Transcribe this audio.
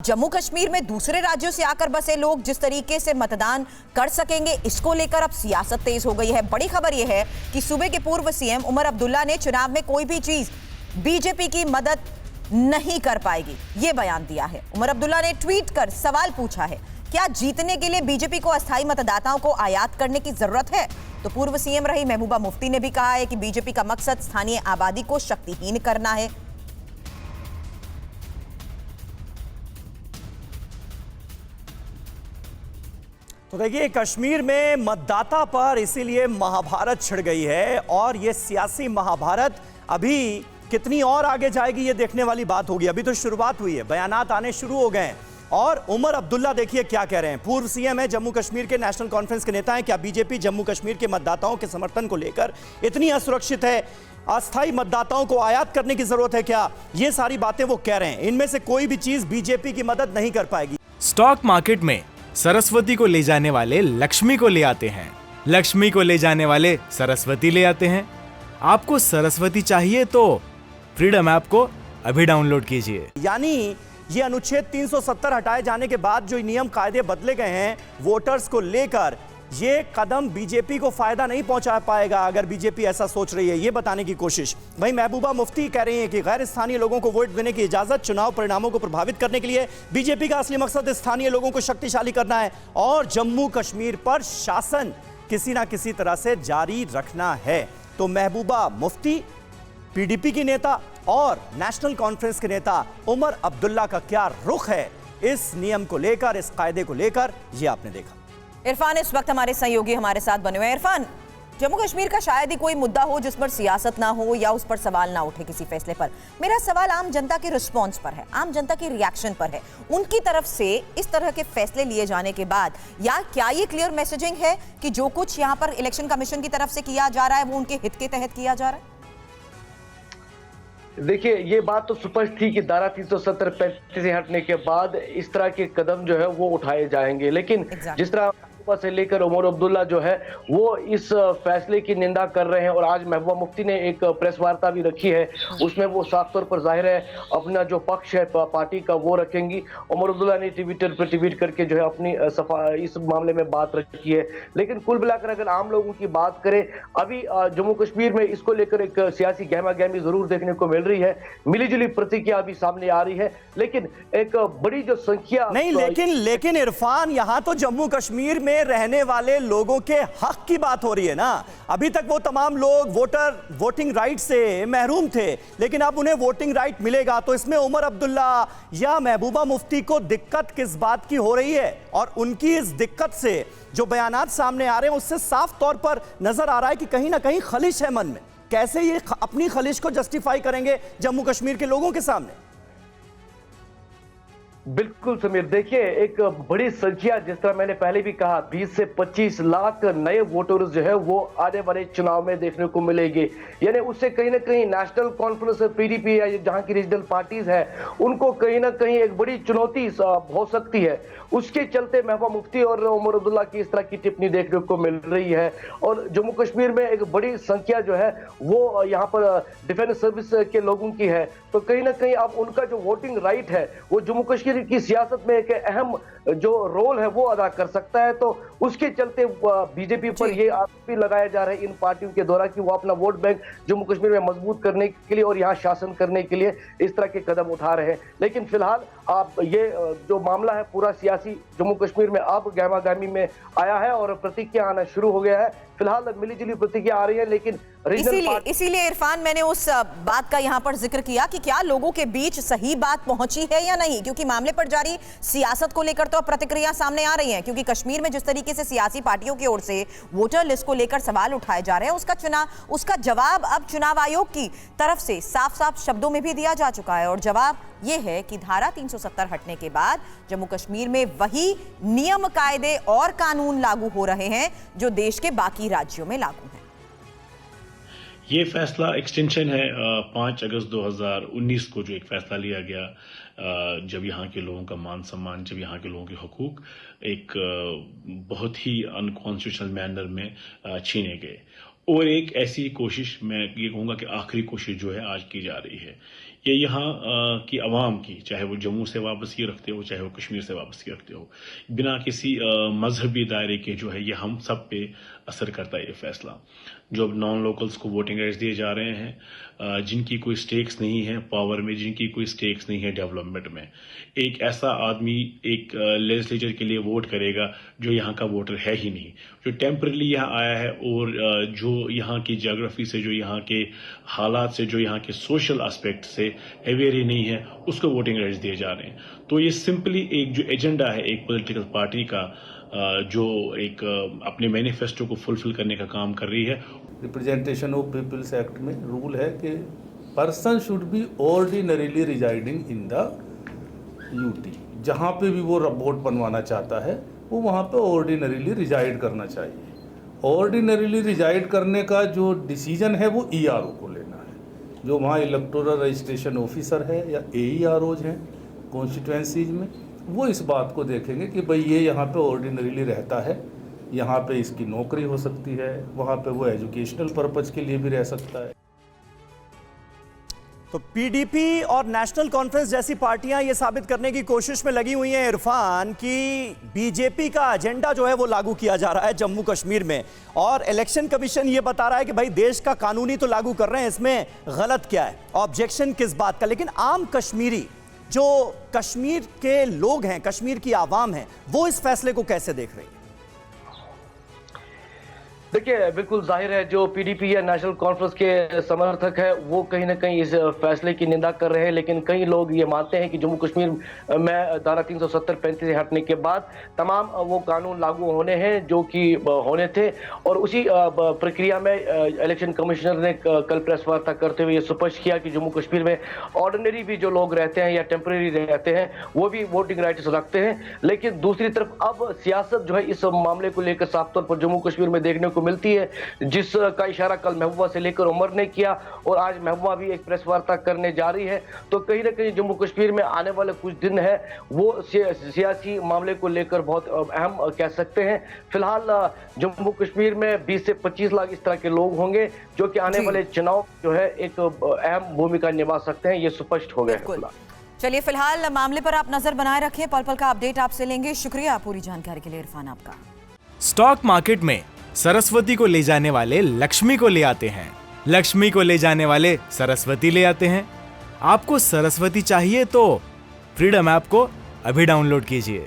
जम्मू कश्मीर में दूसरे राज्यों से आकर बसे लोग जिस तरीके से मतदान कर सकेंगे, इसको लेकर अब सियासत तेज हो गई है। बड़ी खबर यह है कि सूबे के पूर्व सीएम उमर अब्दुल्ला ने चुनाव में कोई भी चीज बीजेपी की मदद नहीं कर पाएगी, यह बयान दिया है। उमर अब्दुल्ला ने ट्वीट कर सवाल पूछा है, क्या जीतने के लिए बीजेपी को अस्थायी मतदाताओं को आयात करने की जरूरत है? तो पूर्व सीएम रही महबूबा मुफ्ती ने भी कहा है कि बीजेपी का मकसद स्थानीय आबादी को शक्तिहीन करना है। तो देखिए, कश्मीर में मतदाता पर इसीलिए महाभारत छिड़ गई है और ये सियासी महाभारत अभी कितनी और आगे जाएगी ये देखने वाली बात होगी। अभी तो शुरुआत हुई है, बयानात आने शुरू हो गए हैं। और उमर अब्दुल्ला देखिए क्या कह रहे हैं। पूर्व सीएम है, जम्मू कश्मीर के नेशनल कॉन्फ्रेंस के नेता हैं। क्या बीजेपी जम्मू कश्मीर के मतदाताओं के समर्थन को लेकर इतनी असुरक्षित है? अस्थायी मतदाताओं को आयात करने की जरूरत है क्या? ये सारी बातें वो कह रहे हैं। इनमें से कोई भी चीज बीजेपी की मदद नहीं कर पाएगी। स्टॉक मार्केट में सरस्वती को ले जाने वाले लक्ष्मी को ले आते हैं, लक्ष्मी को ले जाने वाले सरस्वती ले आते हैं। आपको सरस्वती चाहिए तो फ्रीडम ऐप को अभी डाउनलोड कीजिए। यानी ये अनुच्छेद 370 हटाए जाने के बाद जो नियम कायदे बदले गए हैं वोटर्स को लेकर, ये कदम बीजेपी को फायदा नहीं पहुंचा पाएगा। अगर बीजेपी ऐसा सोच रही है, ये बताने की कोशिश। वहीं महबूबा मुफ्ती कह रही हैं कि गैर स्थानीय लोगों को वोट देने की इजाजत चुनाव परिणामों को प्रभावित करने के लिए। बीजेपी का असली मकसद स्थानीय लोगों को शक्तिशाली करना है और जम्मू कश्मीर पर शासन किसी ना किसी तरह से जारी रखना है। तो महबूबा मुफ्ती, पीडीपी की नेता और नेशनल कॉन्फ्रेंस के नेता उमर अब्दुल्ला का क्या रुख है इस नियम को लेकर, इस कायदे को लेकर, यह आपने देखा। इरफान इस वक्त हमारे सहयोगी हमारे साथ बने हुए हैं। इरफान, जम्मू कश्मीर का शायद ही कोई मुद्दा हो जिस पर सियासत ना हो या उस पर सवाल ना उठे किसी फैसले पर। मेरा सवाल आम जनता के रिस्पॉन्स पर है, आम जनता के रिएक्शन पर है। उनकी तरफ से इस तरह के फैसले लिए जाने के बाद या क्या ये क्लियर मैसेजिंग है कि जो कुछ यहाँ पर इलेक्शन कमीशन की तरफ से किया जा रहा है वो उनके हित के तहत किया जा रहा है? देखिए, ये बात तो स्पष्ट थी कि धारा 370 से हटने के बाद इस तरह के कदम जो है वो उठाए जाएंगे। लेकिन जिस तरह से लेकर उमर अब्दुल्ला जो है वो इस फैसले की निंदा कर रहे हैं और आज महबूबा मुफ्ती ने एक प्रेस वार्ता भी रखी है, उसमें वो साफ तौर पर जाहिर है अपना जो पक्ष है पार्टी का वो रखेंगी। उमर अब्दुल्ला ने ट्विटर पर ट्वीट करके जो है अपनी इस मामले में बात रखी है। लेकिन कुल मिलाकर अगर आम लोगों की बात करें, अभी जम्मू कश्मीर में इसको लेकर एक सियासी गहमा गहमी जरूर देखने को मिल रही है। मिलीजुली प्रतिक्रिया अभी सामने आ रही है, लेकिन एक बड़ी जो संख्या नहीं, लेकिन इरफान, यहां तो जम्मू कश्मीर में रहने वाले लोगों के हक की बात हो रही है ना। अभी तक वो तमाम लोग वोटिंग राइट से महरूम थे, लेकिन अब उन्हें वोटिंग राइट मिलेगा। तो इसमें उमर अब्दुल्ला या महबूबा मुफ्ती को दिक्कत किस बात की हो रही है? और उनकी इस दिक्कत से जो बयानात सामने आ रहे हैं उससे साफ तौर पर नजर आ रहा है कि कहीं ना कहीं खलिश है मन में। कैसे ये अपनी खलिश को जस्टिफाई करेंगे जम्मू कश्मीर के लोगों के सामने? बिल्कुल समीर, देखिए एक बड़ी संख्या, जिस तरह मैंने पहले भी कहा, 20 से 25 लाख नए वोटर्स जो है वो आने वाले चुनाव में देखने को मिलेंगे। यानी उससे कहीं ना कहीं नेशनल कॉन्फ्रेंस, पीडीपी या जहां की रीजनल पार्टीज है उनको कहीं ना कहीं एक बड़ी चुनौती हो सकती है। उसके चलते महबूबा मुफ्ती और उमर अब्दुल्ला की इस तरह की टिप्पणी देखने को मिल रही है। और जम्मू कश्मीर में एक बड़ी संख्या जो है वो यहाँ पर डिफेंस सर्विस के लोगों की है, तो कहीं ना कहीं अब उनका जो वोटिंग राइट है वो जम्मू कश्मीर की सियासत में एक अहम जो रोल है वो अदा कर सकता है। तो उसके चलते बीजेपी पर ये आरोप भी लगाया जा रहा है इन पार्टियों के द्वारा कि वो अपना वोट बैंक जम्मू कश्मीर में मजबूत करने के लिए और यहाँ शासन करने के लिए इस तरह के कदम उठा रहे हैं। लेकिन फिलहाल आप ये जो मामला है पूरा सियासी जम्मू कश्मीर में अब गहमा गहमी में आया है और प्रतिक्रिया आना शुरू हो गया है। फिलहाल मिलीजुली प्रतिक्रिया आ रही है, लेकिन इसीलिए इरफान मैंने उस बात का यहां पर जिक्र किया कि क्या लोगों के बीच सही बात पहुंची है या नहीं, क्योंकि मामले पर जारी सियासत को लेकर तो प्रतिक्रिया सामने आ रही है। क्योंकि कश्मीर में जिस तरीके से सियासी पार्टियों की ओर से वोटर लिस्ट को लेकर सवाल उठाए जा रहे हैं, उसका जवाब अब चुनाव आयोग की तरफ से साफ साफ शब्दों में भी दिया जा चुका है। और जवाब यह है कि धारा 370 हटने के बाद जम्मू कश्मीर में वही नियम, कायदे और कानून लागू हो रहे हैं जो देश के बाकी राज्यों में लागू हैं। ये फैसला एक्सटेंशन है 5 अगस्त 2019 को जो एक फैसला लिया गया, जब यहाँ के लोगों का मान सम्मान, जब यहाँ के लोगों के हकूक एक बहुत ही अनकॉन्स्टिट्यूशनल मैनर में छीने गए। और एक ऐसी कोशिश, मैं ये कहूँगा कि आखिरी कोशिश जो है आज की जा रही है। ये यहाँ की आवाम की, चाहे वो जम्मू से वापसी रखते हो, चाहे वो कश्मीर से वापसी रखते हो, बिना किसी मजहबी दायरे के जो है ये हम सब पे असर करता है ये फैसला। जो अब नॉन लोकल्स को वोटिंग राइट्स दिए जा रहे हैं, जिनकी कोई स्टेक्स नहीं है पावर में, जिनकी कोई स्टेक्स नहीं है डेवलपमेंट में, एक ऐसा आदमी एक लेजिस्लेचर के लिए वोट करेगा जो यहाँ का वोटर है ही नहीं, जो टेम्परली यहाँ आया है और जो यहाँ की ज्योग्राफी से, जो यहाँ के हालात से, जो यहाँ के सोशल एस्पेक्ट से अवेयर ही नहीं है, उसको वोटिंग राइट्स दिए जा रहे हैं। तो ये सिंपली एक जो एजेंडा है एक पॉलिटिकल पार्टी का, जो एक अपने मैनिफेस्टो को फुलफिल करने का काम कर रही है। रिप्रेजेंटेशन ऑफ पीपल्स एक्ट में रूल है कि person should be ordinarily residing in the UT. जहाँ पे भी वो वोट बनवाना चाहता है वो वहाँ पे ऑर्डिनरीली रिजाइड करना चाहिए। ऑर्डिनरीली रिजाइड करने का जो डिसीजन है वो ईआरओ को लेना है। जो वहाँ इलेक्टोरल रजिस्ट्रेशन ऑफिसर है या एईआरओज हैं कॉन्स्टिट्यूएंसीज में, वो इस बात को देखेंगे कि भाई ये यहाँ पे ऑर्डिनरीली रहता है, यहाँ पे इसकी नौकरी हो सकती है, वहाँ पे वो एजुकेशनल पर्पज के लिए भी रह सकता है। तो पीडीपी और नेशनल कॉन्फ्रेंस जैसी पार्टियां ये साबित करने की कोशिश में लगी हुई हैं इरफान कि बीजेपी का एजेंडा जो है वो लागू किया जा रहा है जम्मू कश्मीर में, और इलेक्शन कमीशन ये बता रहा है कि भाई देश का कानूनी तो लागू कर रहे हैं, इसमें गलत क्या है, ऑब्जेक्शन किस बात का। लेकिन आम कश्मीरी, जो कश्मीर के लोग हैं, कश्मीर की आवाम है, वो इस फैसले को कैसे देख रही है? देखिए, बिल्कुल जाहिर है जो पीडीपी या नेशनल कॉन्फ्रेंस के समर्थक है वो कहीं ना कहीं इस फैसले की निंदा कर रहे हैं, लेकिन कई लोग ये मानते हैं कि जम्मू कश्मीर में धारा 370-35 से हटने के बाद तमाम वो कानून लागू होने हैं जो कि होने थे, और उसी प्रक्रिया में इलेक्शन कमिश्नर ने कल प्रेस वार्ता करते हुए ये स्पष्ट किया कि जम्मू कश्मीर में ऑर्डिनरी भी जो लोग रहते हैं या टेम्परेरी रहते हैं वो भी वोटिंग राइट्स रखते हैं। लेकिन दूसरी तरफ अब सियासत जो है इस मामले को लेकर साफ तौर पर जम्मू कश्मीर में देखने मिलती है, जिसका इशारा कल महबूबा से लेकर उमर ने किया और आज महबूबा भी एक प्रेस वार्ता करने जा रही है। तो कहीं ना कहीं जम्मू कश्मीर में आने वाले कुछ दिन है वो सियासी मामले को लेकर बहुत अहम कह सकते हैं। फिलहाल जम्मू कश्मीर में 20 से 25 लाख इस तरह के लोग होंगे जो कि आने वाले चुनाव जो है एक अहम भूमिका निभा सकते हैं, ये स्पष्ट हो गया। चलिए, फिलहाल मामले पर आप नजर बनाए रखें, पल पल का अपडेट आपसे लेंगे। शुक्रिया पूरी जानकारी के लिए इरफान आपका। स्टॉक मार्केट में सरस्वती को ले जाने वाले लक्ष्मी को ले आते हैं, लक्ष्मी को ले जाने वाले सरस्वती ले आते हैं। आपको सरस्वती चाहिए तो फ्रीडम ऐप को अभी डाउनलोड कीजिए।